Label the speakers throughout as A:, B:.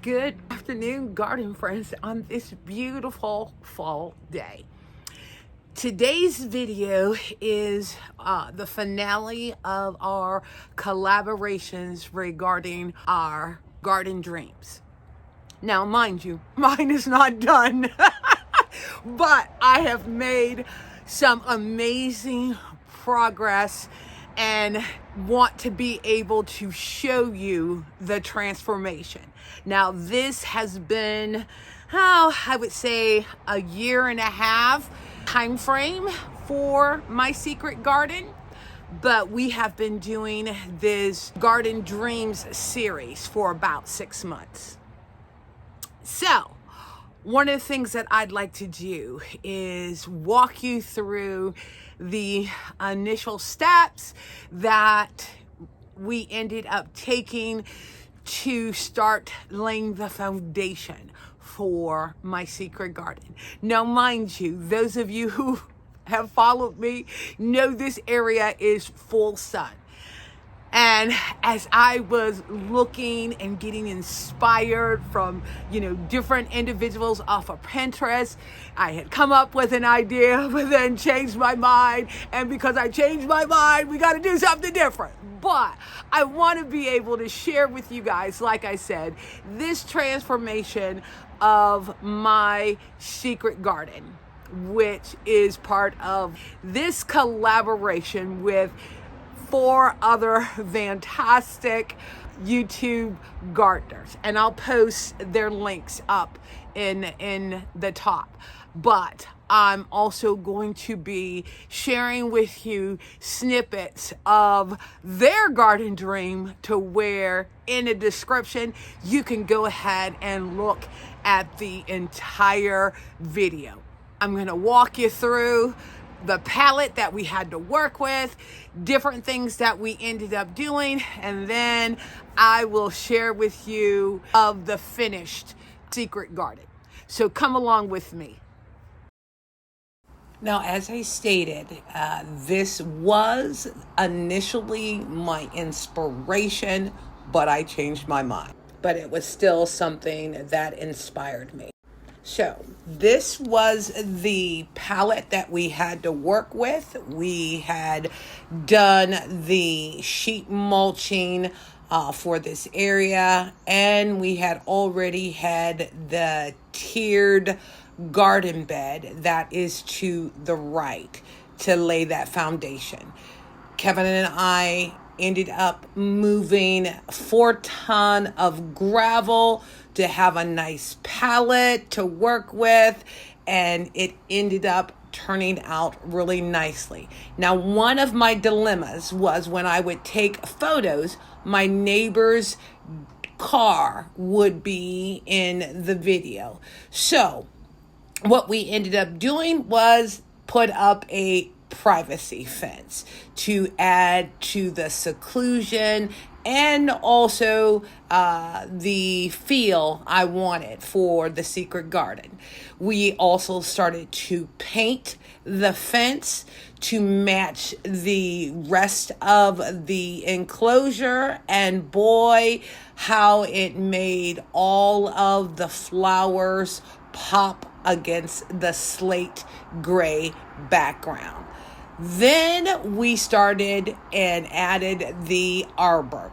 A: Good afternoon, garden friends, on this beautiful fall day. Today's video is the finale of our collaborations regarding our garden dreams. Now, mind you, mine is not done, but I have made some amazing progress and want to be able to show you the transformation. Now, this has been, I would say a year and a half time frame for my secret garden, but we have been doing this Garden Dreams series for about 6 months. So, one of the things that I'd like to do is walk you through the initial steps that we ended up taking to start laying the foundation for my secret garden. Now, mind you, those of you who have followed me know this area is full sun. And as I was looking and getting inspired from, different individuals off of Pinterest, I had come up with an idea, but then changed my mind. And because I changed my mind, we got to do something different. But I want to be able to share with you guys, like I said, this transformation of my secret garden, which is part of this collaboration with 4 other fantastic YouTube gardeners, and I'll post their links up in the top. But I'm also going to be sharing with you snippets of their garden dream, to where in the description you can go ahead and look at the entire video. I'm going to walk you through the palette that we had to work with, different things that we ended up doing, and then I will share with you of the finished secret garden. So come along with me. Now, as I stated, this was initially my inspiration, but I changed my mind. But it was still something that inspired me. So this was the palette that we had to work with. We had done the sheet mulching for this area, and we had already had the tiered garden bed that is to the right to lay that foundation. Kevin and I ended up moving 4 tons of gravel to have a nice palette to work with, and it ended up turning out really nicely. Now, one of my dilemmas was when I would take photos, my neighbor's car would be in the video. So what we ended up doing was put up a privacy fence to add to the seclusion and also the feel I wanted for the secret garden. We also started to paint the fence to match the rest of the enclosure, and boy, how it made all of the flowers pop against the slate gray background. Then we started and added the arbor,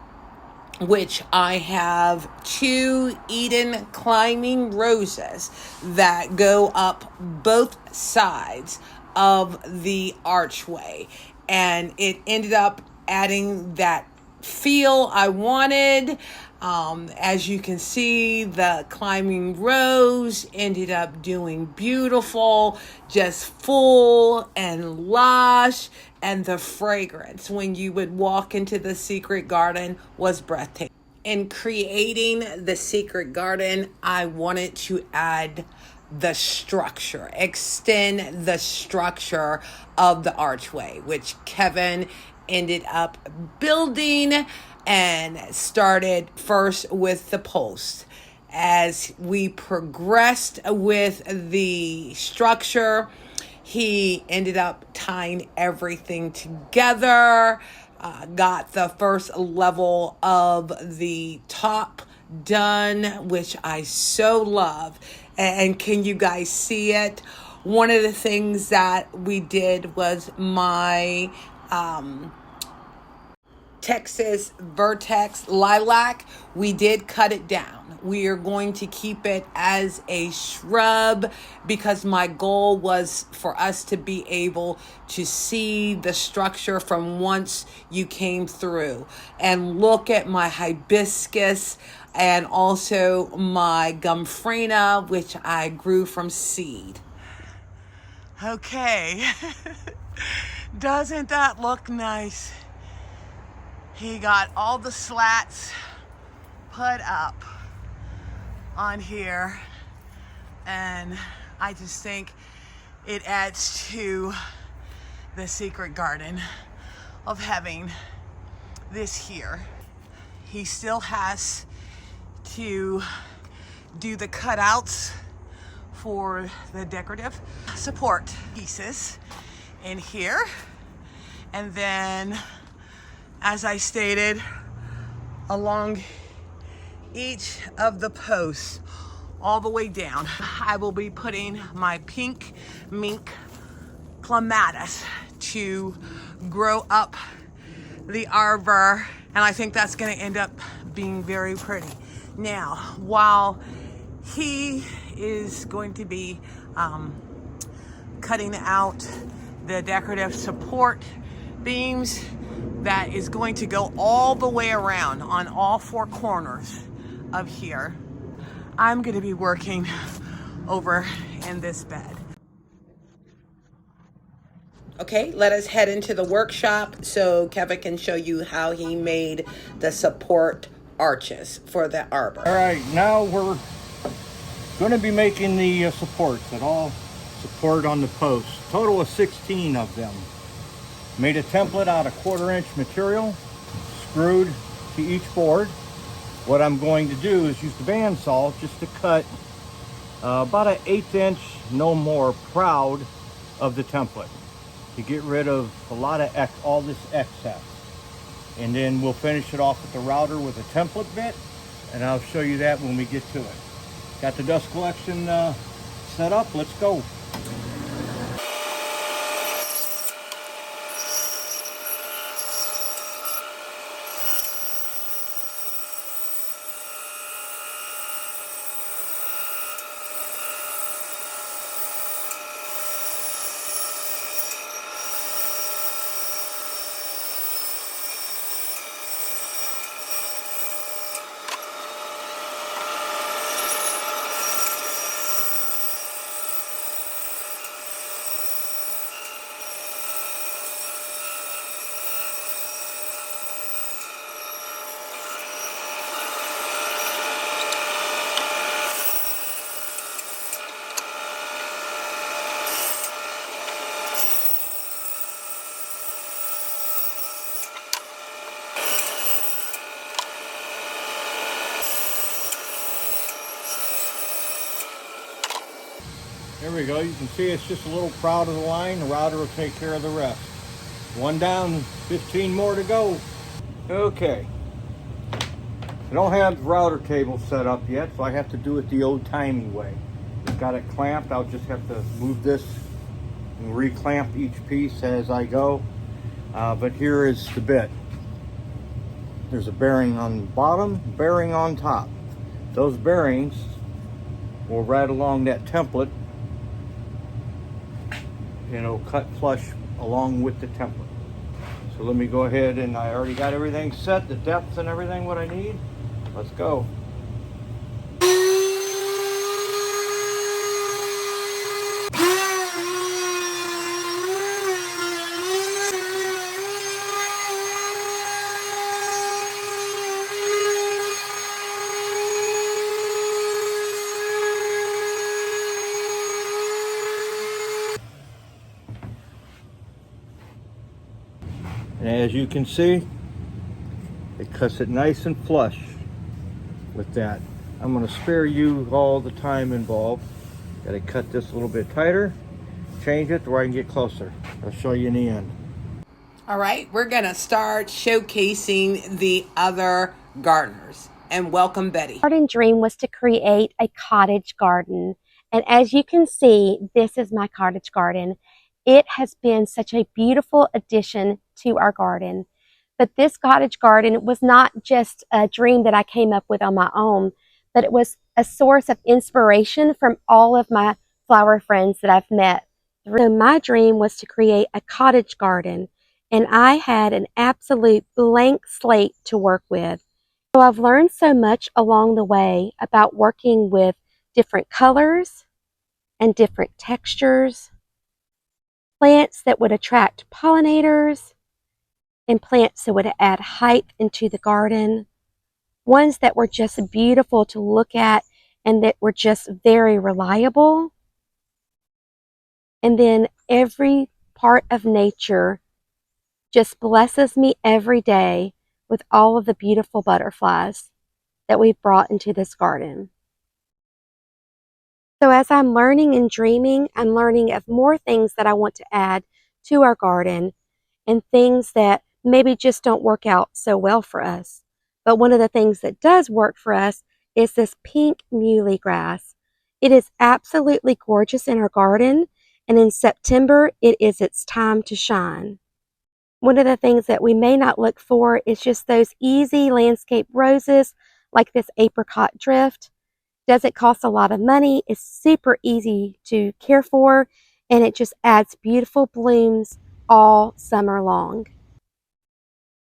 A: which I have 2 Eden climbing roses that go up both sides of the archway. And it ended up adding that feel I wanted. As you can see, the climbing rose ended up doing beautiful, just full and lush, and the fragrance when you would walk into the secret garden was breathtaking. In creating the secret garden, I wanted to add the structure, extend the structure of the archway, which Kevin ended up building and started first with the post. As we progressed with the structure, he ended up tying everything together, got the first level of the top done, which I so love. And can you guys see it? One of the things that we did was my Texas Vertex lilac. We did cut it down. We are going to keep it as a shrub because my goal was for us to be able to see the structure from once you came through. And look at my hibiscus and also my gumfrena, which I grew from seed. Okay, doesn't that look nice? He got all the slats put up on here, and I just think it adds to the secret garden of having this here. He still has to do the cutouts for the decorative support pieces in here, and then, as I stated, along each of the posts all the way down, I will be putting my pink mink clematis to grow up the arbor, and I think that's going to end up being very pretty. Now, while he is going to be cutting out the decorative support beams that is going to go all the way around on all four corners of here, I'm going to be working over in this bed. Okay, let us head into the workshop so Kevin can show you how he made the support arches for the arbor.
B: All right, now we're going to be making the supports that all support on the posts. Total of 16 of them. Made a template out of 1/4 inch material, screwed to each board. What I'm going to do is use the bandsaw just to cut about an 1/8 inch, no more, proud of the template to get rid of a lot of all this excess. And then we'll finish it off with the router with a template bit, and I'll show you that when we get to it. Got the dust collection set up. Let's go. There we go. You can see it's just a little proud of the line. The router will take care of the rest. One down, 15 more to go. Okay. I don't have the router table set up yet, so I have to do it the old-timey way. I've got it clamped. I'll just have to move this and re-clamp each piece as I go. But here is the bit. There's a bearing on the bottom, bearing on top. Those bearings will ride along that template, and it'll cut flush along with the template. So let me go ahead, and I already got everything set, the depth and everything what I need. Let's go. And as you can see, it cuts it nice and flush with that. I'm going to spare you all the time involved. Got to cut this a little bit tighter, change it to where I can get closer. I'll show you in the end.
A: All right, we're going to start showcasing the other gardeners. And welcome, Betty.
C: Garden dream was to create a cottage garden. And as you can see, this is my cottage garden. It has been such a beautiful addition to our garden. But this cottage garden was not just a dream that I came up with on my own, but it was a source of inspiration from all of my flower friends that I've met. So my dream was to create a cottage garden, and I had an absolute blank slate to work with. So I've learned so much along the way about working with different colors and different textures, plants that would attract pollinators, and plants that would add height into the garden, ones that were just beautiful to look at and that were just very reliable. And then every part of nature just blesses me every day with all of the beautiful butterflies that we've brought into this garden. So as I'm learning and dreaming, I'm learning of more things that I want to add to our garden and things that maybe just don't work out so well for us. But one of the things that does work for us is this pink muhly grass. It is absolutely gorgeous in our garden, and in September, it is its time to shine. One of the things that we may not look for is just those easy landscape roses like this apricot drift. Doesn't cost a lot of money, it's super easy to care for, and it just adds beautiful blooms all summer long.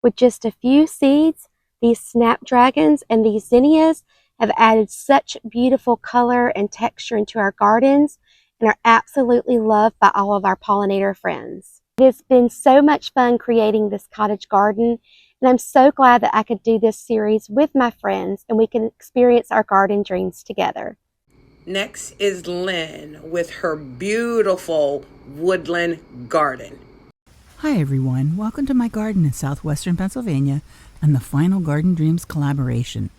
C: With just a few seeds, these snapdragons and these zinnias have added such beautiful color and texture into our gardens and are absolutely loved by all of our pollinator friends. It has been so much fun creating this cottage garden, and I'm so glad that I could do this series with my friends and we can experience our garden dreams together.
A: Next is Lynn with her beautiful woodland garden.
D: Hi everyone, welcome to my garden in southwestern Pennsylvania and the final Garden Dreams collaboration.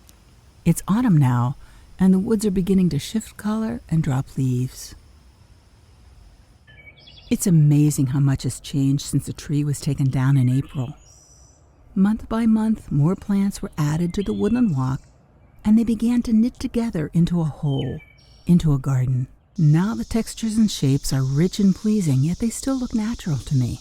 D: It's autumn now, and the woods are beginning to shift color and drop leaves. It's amazing how much has changed since the tree was taken down in April. Month by month, more plants were added to the woodland walk, and they began to knit together into a whole, into a garden. Now the textures and shapes are rich and pleasing, yet they still look natural to me.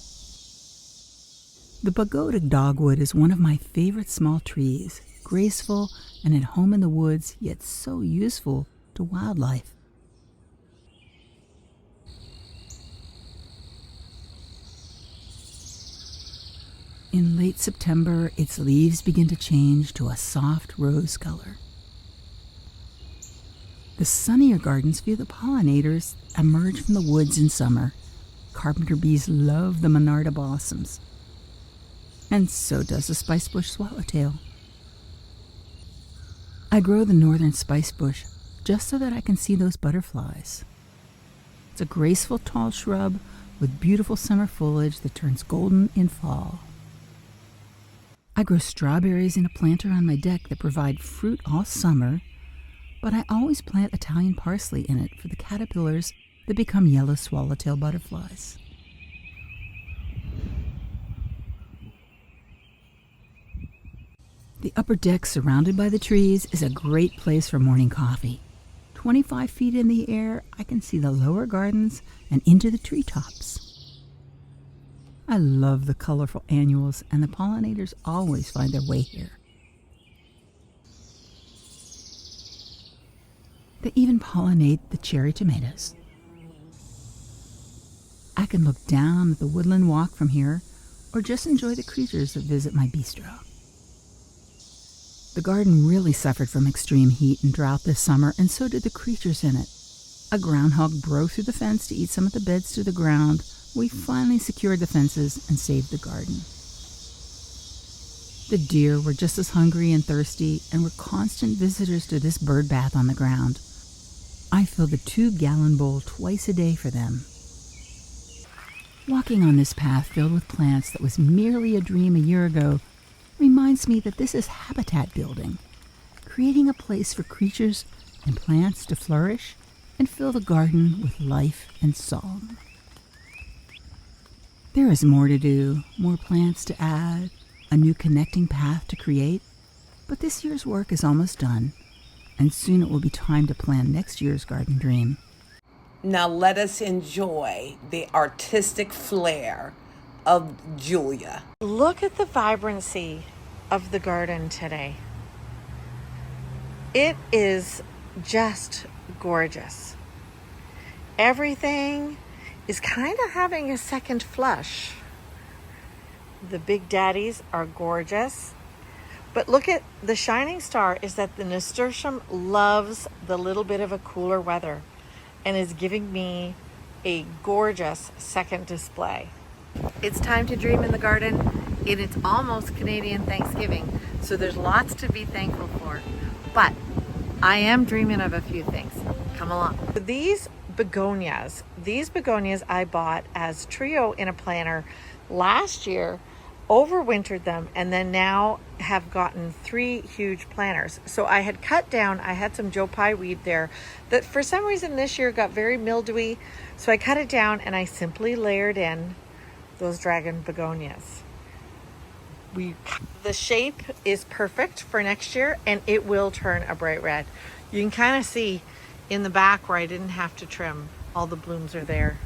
D: The pagoda dogwood is one of my favorite small trees, graceful and at home in the woods, yet so useful to wildlife. In late September, its leaves begin to change to a soft rose color. The sunnier gardens feel the pollinators emerge from the woods in summer. Carpenter bees love the monarda blossoms. And so does the spicebush swallowtail. I grow the northern spicebush just so that I can see those butterflies. It's a graceful tall shrub with beautiful summer foliage that turns golden in fall. I grow strawberries in a planter on my deck that provide fruit all summer, but I always plant Italian parsley in it for the caterpillars that become yellow swallowtail butterflies. The upper deck surrounded by the trees is a great place for morning coffee. 25 feet in the air, I can see the lower gardens and into the treetops. I love the colorful annuals, and the pollinators always find their way here. They even pollinate the cherry tomatoes. I can look down at the woodland walk from here, or just enjoy the creatures that visit my bistro. The garden really suffered from extreme heat and drought this summer, and so did the creatures in it. A groundhog broke through the fence to eat some of the beds to the ground. We finally secured the fences and saved the garden. The deer were just as hungry and thirsty and were constant visitors to this bird bath on the ground. I fill the 2-gallon bowl twice a day for them. Walking on this path filled with plants that was merely a dream a year ago reminds me that this is habitat building, creating a place for creatures and plants to flourish and fill the garden with life and song. There is more to do, more plants to add, a new connecting path to create, But this year's work is almost done, and soon it will be time to plan next year's garden dream.
A: Now let us enjoy the artistic flair of Julia.
E: Look at the vibrancy of the garden today. It is just gorgeous. Everything is kind of having a second flush. The big daddies are gorgeous. But look at the shining star is that the nasturtium loves the little bit of a cooler weather and is giving me a gorgeous second display. It's time to dream in the garden, and it's almost Canadian Thanksgiving, so there's lots to be thankful for. But I am dreaming of a few things. Come along. These begonias I bought as trio in a planter last year, overwintered them, and then now have gotten 3 huge planters. So I had cut down, I had some Joe Pye weed there that for some reason this year got very mildewy. So I cut it down and I simply layered in those dragon begonias. The shape is perfect for next year, and it will turn a bright red. You can kind of see in the back where I didn't have to trim, all the blooms are there.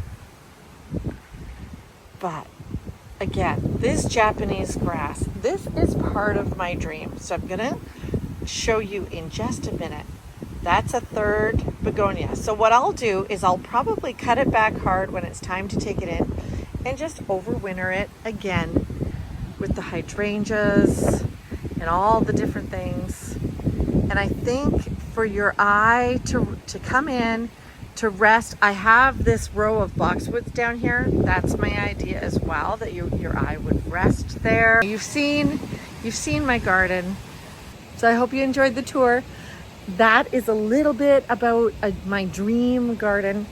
E: But again, this Japanese grass, this is part of my dream. So I'm gonna show you in just a minute. That's a 3rd begonia. So what I'll do is I'll probably cut it back hard when it's time to take it in and just overwinter it again with the hydrangeas and all the different things. And I think for your eye to come in, to rest, I have this row of boxwoods down here. That's my idea as well, that your eye would rest there. You've seen my garden, so I hope you enjoyed the tour. That is a little bit about my dream garden.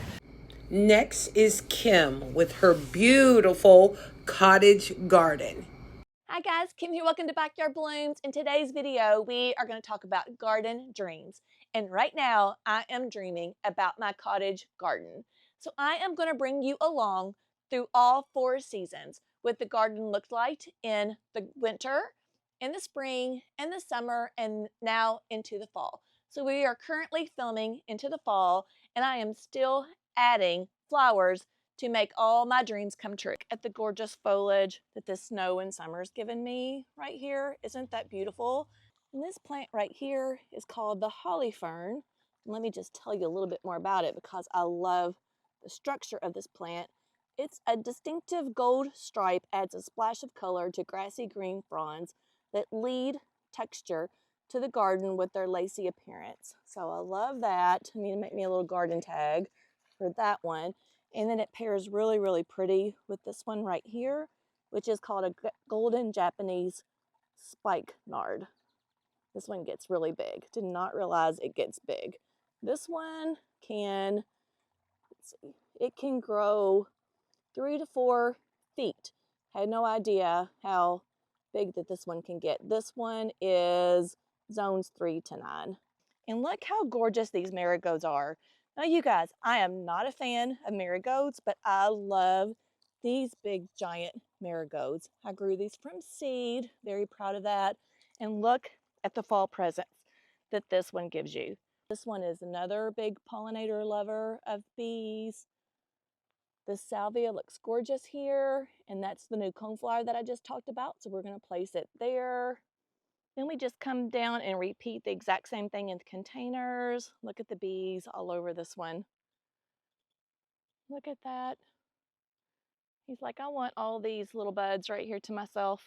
A: Next is Kim with her beautiful cottage garden.
F: Hi guys, Kim here. Welcome to Backyard Blooms. In today's video, we are going to talk about garden dreams. And right now, I am dreaming about my cottage garden. So I am going to bring you along through all 4 seasons, what the garden looked like in the winter, in the spring, in the summer, and now into the fall. So we are currently filming into the fall, and I am still adding flowers to make all my dreams come true. At the gorgeous foliage that the snow and summer's given me right here. Isn't that beautiful? And this plant right here is called the holly fern. And let me just tell you a little bit more about it because I love the structure of this plant. It's a distinctive gold stripe, adds a splash of color to grassy green fronds that lead texture to the garden with their lacy appearance. So I love that. I need to make me a little garden tag for that one. And then it pairs really, really pretty with this one right here, which is called a golden Japanese spike nard. This one gets really big. Did not realize it gets big. This one can, let's see, it can grow 3 to 4 feet. Had no idea how big that this one can get. This one is zones 3 to 9. And look how gorgeous these marigolds are. Now you guys, I am not a fan of marigolds, but I love these big giant marigolds. I grew these from seed, very proud of that. And look at the fall presents that this one gives you. This one is another big pollinator lover of bees. The salvia looks gorgeous here, and that's the new coneflower that I just talked about, so we're gonna place it there. Then we just come down and repeat the exact same thing in the containers. Look at the bees all over this one. Look at that. He's like, I want all these little buds right here to myself.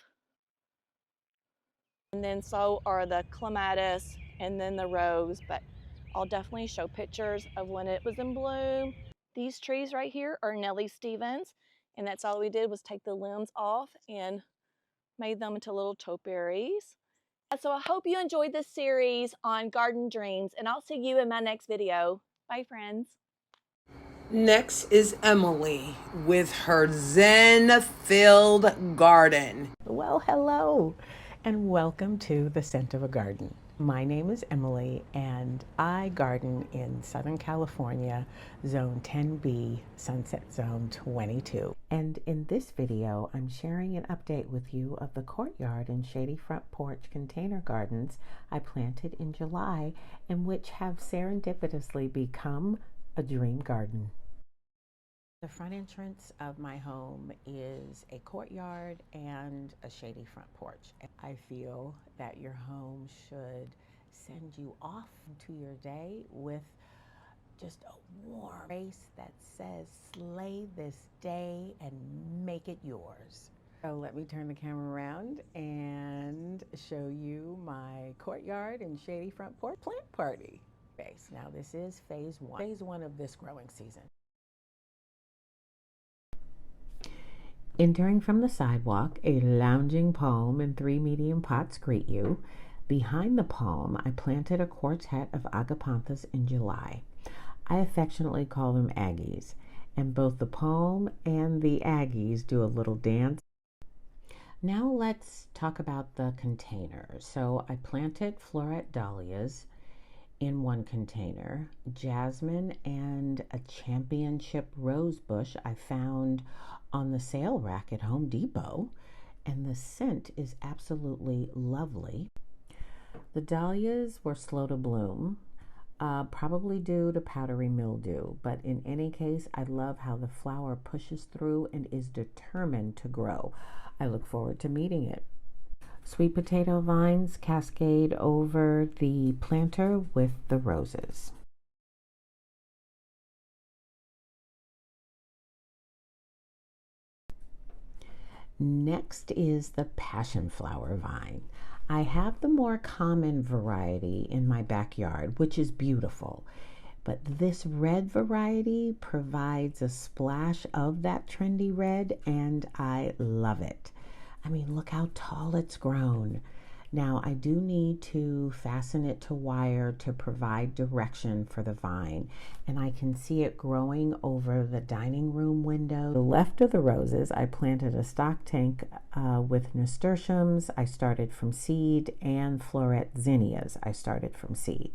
F: And then so are the clematis and then the rose, but I'll definitely show pictures of when it was in bloom. These trees right here are Nellie Stevens, and that's all we did was take the limbs off and made them into little topiaries. So I hope you enjoyed this series on garden dreams, and I'll see you in my next video. Bye, friends.
A: Next is Emily with her zen-filled garden.
G: Well, hello, and welcome to the Scent of a Garden. My name is Emily, and I garden in Southern California, Zone 10B, Sunset Zone 22. And in this video, I'm sharing an update with you of the courtyard and shady front porch container gardens I planted in July, and which have serendipitously become a dream garden. The front entrance of my home is a courtyard and a shady front porch. I feel that your home should send you off to your day with just a warm face that says, slay this day and make it yours. So let me turn the camera around and show you my courtyard and shady front porch plant party. Now this is phase one of this growing season. Entering from the sidewalk, a lounging palm and 3 medium pots greet you. Behind the palm, I planted a quartet of agapanthus in July. I affectionately call them Aggies, and both the palm and the Aggies do a little dance. Now let's talk about the container. So I planted floret dahlias in one container, jasmine and a championship rose bush I found on the sale rack at Home Depot, and the scent is absolutely lovely. The dahlias were slow to bloom, probably due to powdery mildew, but in any case, I love how the flower pushes through and is determined to grow. I look forward to meeting it. Sweet potato vines cascade over the planter with the roses. Next is the passion flower vine. I have the more common variety in my backyard, which is beautiful. But this red variety provides a splash of that trendy red, and I love it. I mean, look how tall it's grown. Now, I do need to fasten it to wire to provide direction for the vine, and I can see it growing over the dining room window. To the left of the roses, I planted a stock tank with nasturtiums. I started from seed, and floret zinnias I started from seed.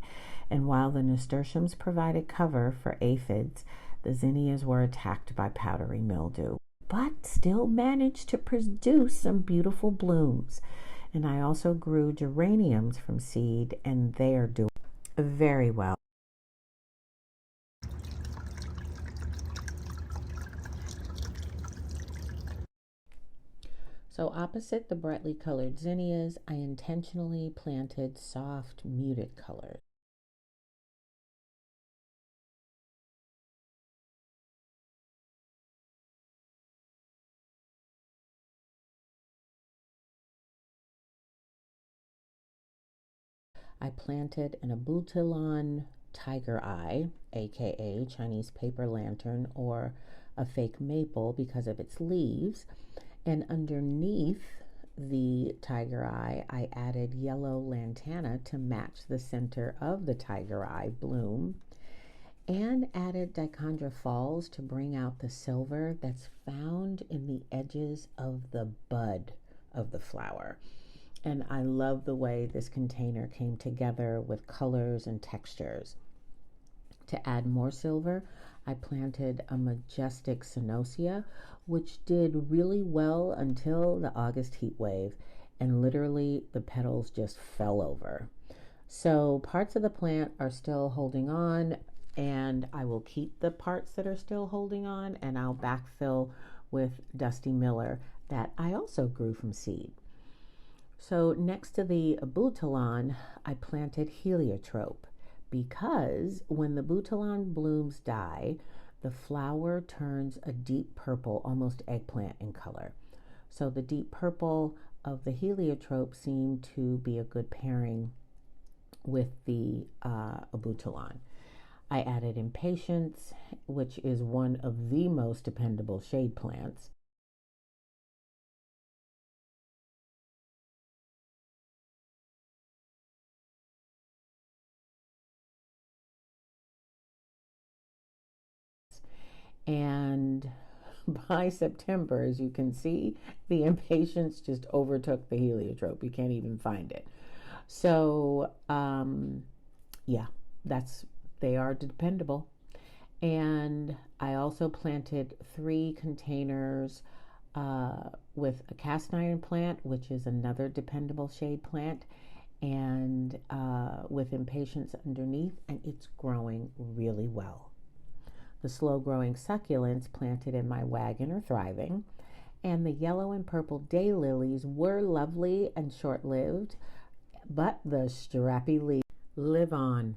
G: And while the nasturtiums provided cover for aphids, the zinnias were attacked by powdery mildew, but still managed to produce some beautiful blooms. And I also grew geraniums from seed, and they are doing very well. So opposite the brightly colored zinnias, I intentionally planted soft, muted colors. I planted an abutilon tiger eye, aka Chinese paper lantern, or a fake maple because of its leaves. And underneath the tiger eye, I added yellow lantana to match the center of the tiger eye bloom, and added dichondra falls to bring out the silver that's found in the edges of the bud of the flower. And I love the way this container came together with colors and textures. To add more silver, I planted a majestic ceanothea, which did really well until the August heat wave, and literally the petals just fell over. So parts of the plant are still holding on, and I will keep the parts that are still holding on, and I'll backfill with Dusty Miller that I also grew from seed. So next to the abutilon, I planted heliotrope, because when the abutilon blooms die, the flower turns a deep purple, almost eggplant in color. So the deep purple of the heliotrope seemed to be a good pairing with the abutilon. I added impatiens, which is one of the most dependable shade plants. And by September, as you can see, the impatiens just overtook the heliotrope. You can't even find it. So, yeah, they are dependable. And I also planted 3 containers with a cast iron plant, which is another dependable shade plant, and with impatiens underneath, and it's growing really well. The slow-growing succulents planted in my wagon are thriving, and the yellow and purple daylilies were lovely and short-lived, but the strappy leaves live on.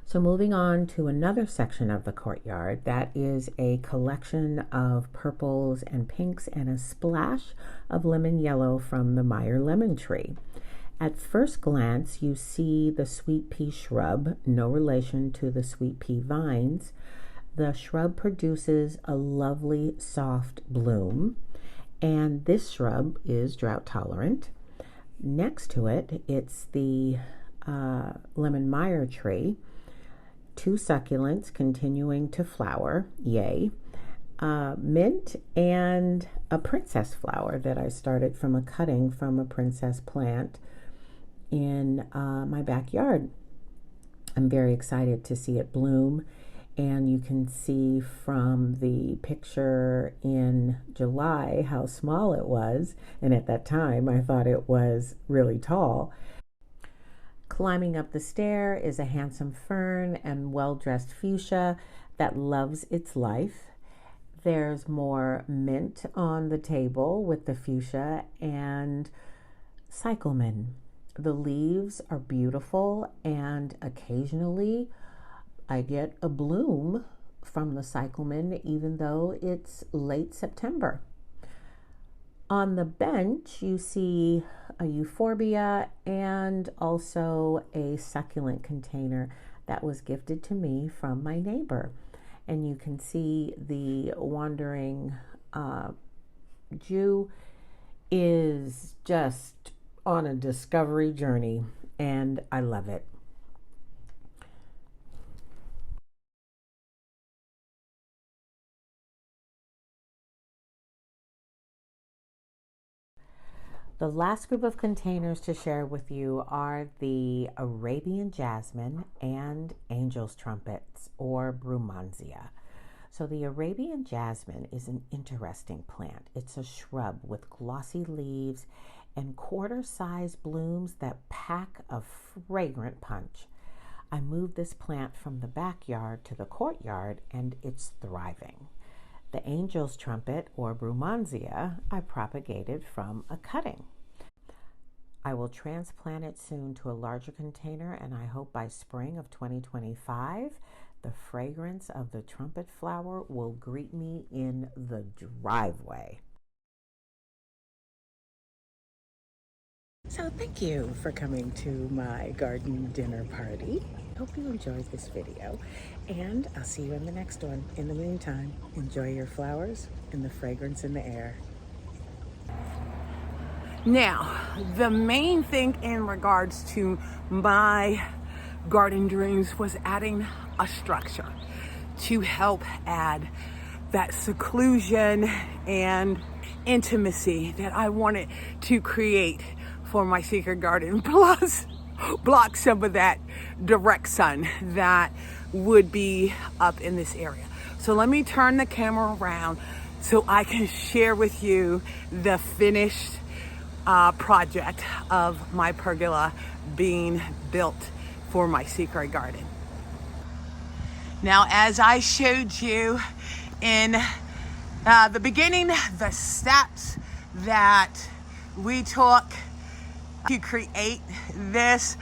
G: So moving on to another section of the courtyard, that is a collection of purples and pinks and a splash of lemon yellow from the Meyer lemon tree. At first glance, you see the sweet pea shrub, no relation to the sweet pea vines. The shrub produces a lovely soft bloom, and this shrub is drought tolerant. Next to it, it's the lemon Meyer tree. 2 succulents continuing to flower, yay. Mint and a princess flower that I started from a cutting from a princess plant in my backyard. I'm very excited to see it bloom, and you can see from the picture in July how small it was, and at that time I thought it was really tall. Climbing up the stair is a handsome fern and well-dressed fuchsia that loves its life. There's more mint on the table with the fuchsia and cyclamen. The leaves are beautiful, and occasionally I get a bloom from the cyclamen even though it's late September. On the bench, you see a euphorbia and also a succulent container that was gifted to me from my neighbor. And you can see the wandering Jew is just on a discovery journey, and I love it. The last group of containers to share with you are the Arabian jasmine and angel's trumpets, or brumansia. So the Arabian jasmine is an interesting plant. It's a shrub with glossy leaves and quarter-sized blooms that pack a fragrant punch. I moved this plant from the backyard to the courtyard, and it's thriving. The angel's trumpet, or brumansia, I propagated from a cutting. I will transplant it soon to a larger container, and I hope by spring of 2025, the fragrance of the trumpet flower will greet me in the driveway. So thank you for coming to my garden dinner party. Hope you enjoyed this video, and I'll see you in the next one. In the meantime, enjoy your flowers and the fragrance in the air.
A: Now, the main thing in regards to my garden dreams was adding a structure to help add that seclusion and intimacy that I wanted to create for my secret garden, plus block some of that direct sun that would be up in this area. So let me turn the camera around so I can share with you the finished project of my pergola being built for my secret garden. Now, as I showed you in the beginning, the steps that we took to create this,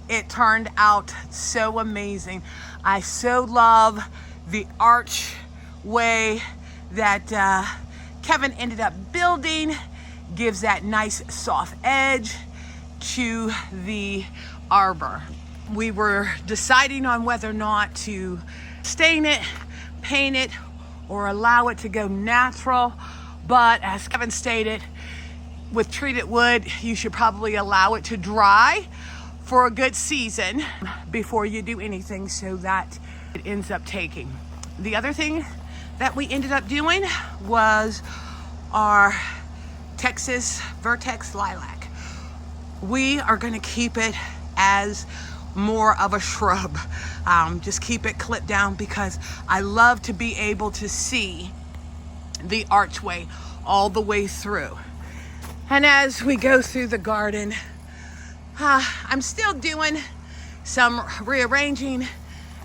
A: it turned out so amazing. I so love the archway that Kevin ended up building. Gives that nice soft edge to the arbor. We were deciding on whether or not to stain it, paint it, or allow it to go natural, but as Kevin stated, with treated wood, you should probably allow it to dry for a good season before you do anything so that it ends up taking. The other thing that we ended up doing was our Texas Vertex Lilac. We are going to keep it as more of a shrub. Just keep it clipped down because I love to be able to see the archway all the way through. And as we go through the garden, I'm still doing some rearranging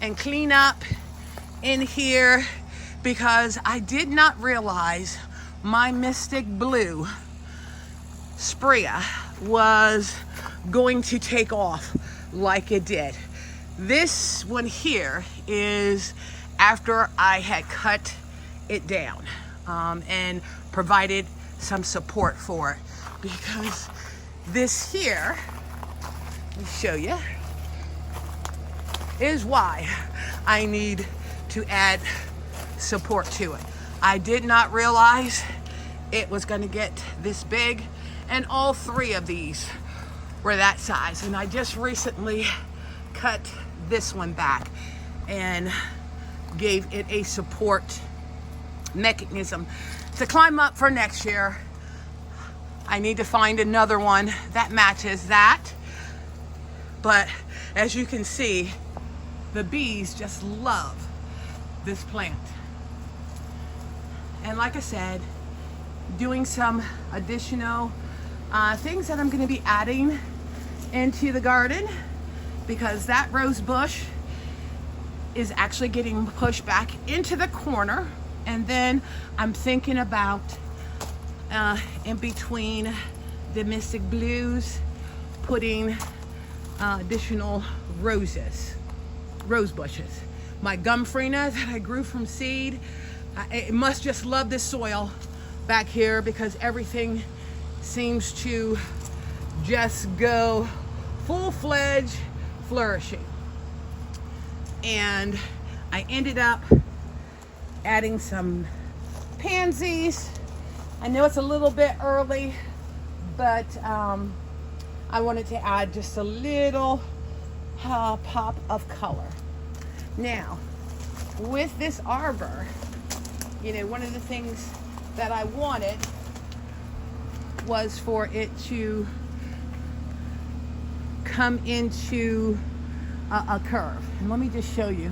A: and cleanup in here because I did not realize my Mystic Blue Sprea was going to take off like it did. This one here is after I had cut it down and provided some support for it, because this here, let me show you, is why I need to add support to it. I did not realize it was going to get this big, and all three of these were that size, and I just recently cut this one back and gave it a support mechanism to climb up for next year. I need to find another one that matches that, but as you can see, the bees just love this plant. And like I said, doing some additional things that I'm going to be adding into the garden, because that rose bush is actually getting pushed back into the corner. And then I'm thinking about in between the Mystic Blues putting additional rose bushes. My Gumfrena that I grew from seed, it must just love this soil back here because everything seems to just go full-fledged flourishing. And I ended up adding some pansies. I know it's a little bit early, but I wanted to add just a little pop of color. Now, with this arbor, you know, one of the things that I wanted was for it to come into a curve. And let me just show you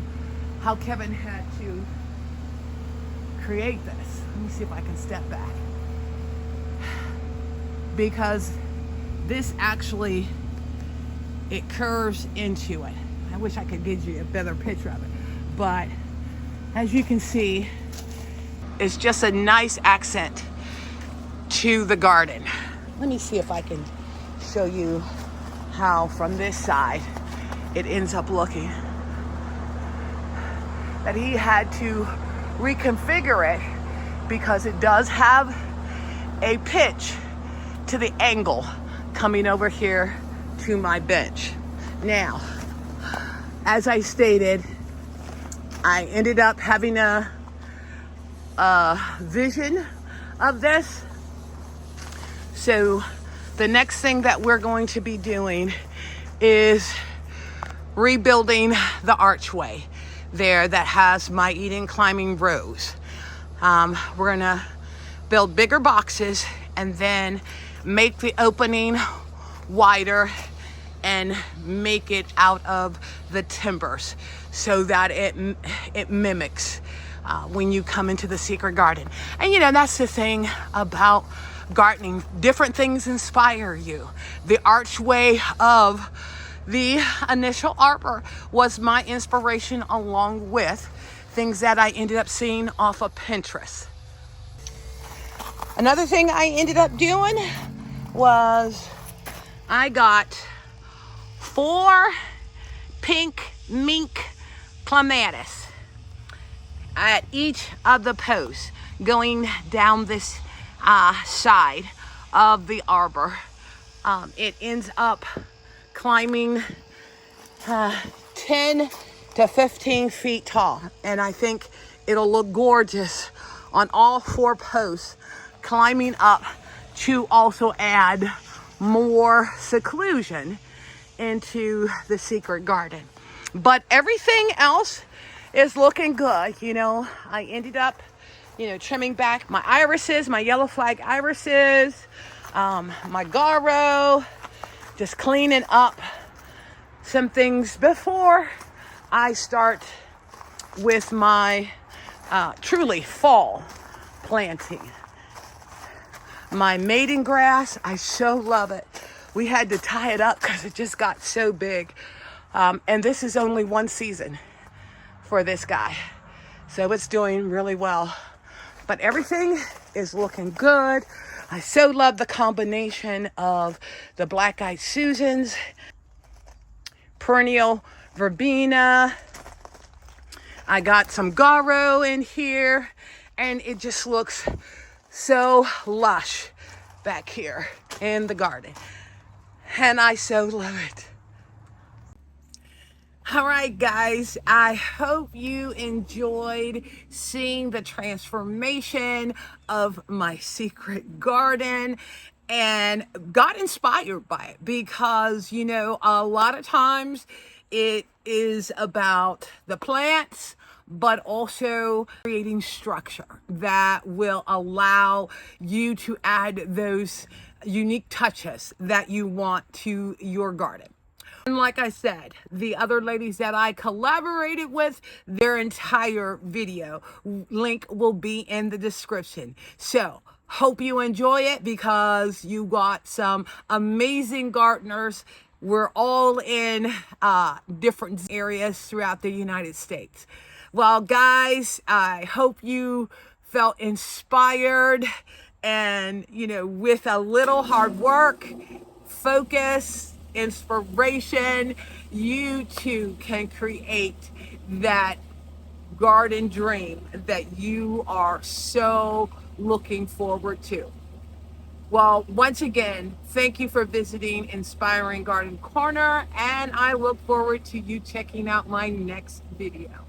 A: how Kevin had to create this. Let me see if I can step back. Because this actually, it curves into it. I wish I could give you a better picture of it. But as you can see, it's just a nice accent to the garden. Let me see if I can show you how from this side it ends up looking. That he had to reconfigure it because it does have a pitch to the angle coming over here to my bench. Now, as I stated, I ended up having a vision of this. So the next thing that we're going to be doing is rebuilding the archway there that has my Eden climbing rose. We're gonna build bigger boxes and then make the opening wider and make it out of the timbers so that it mimics when you come into the secret garden. And you know, that's the thing about gardening. Different things inspire you. The archway of the initial arbor was my inspiration, along with things that I ended up seeing off of Pinterest. Another thing I ended up doing was I got 4 pink mink clematis at each of the posts going down this side of the arbor. It ends up climbing 10 to 15 feet tall, and I think it'll look gorgeous on all 4 posts, climbing up to also add more seclusion into the secret garden. But everything else is looking good. You know, I ended up trimming back my irises, my yellow flag irises, my garro, just cleaning up some things before I start with my truly fall planting. My maiden grass, I so love it. We had to tie it up because it just got so big. And this is only one season for this guy. So it's doing really well. But everything is looking good. I so love the combination of the black-eyed Susans, perennial verbena. I got some garro in here, and it just looks so lush back here in the garden. And I so love it. All right, guys, I hope you enjoyed seeing the transformation of my secret garden and got inspired by it because, a lot of times it is about the plants, but also creating structure that will allow you to add those unique touches that you want to your garden. And like I said, the other ladies that I collaborated with, their entire video link will be in the description. So hope you enjoy it because you got some amazing gardeners. We're all in different areas throughout the United States. Well, guys, I hope you felt inspired and, with a little hard work, focus, inspiration, you too can create that garden dream that you are so looking forward to. Well, once again, thank you for visiting Inspiring Garden Corner, and I look forward to you checking out my next video.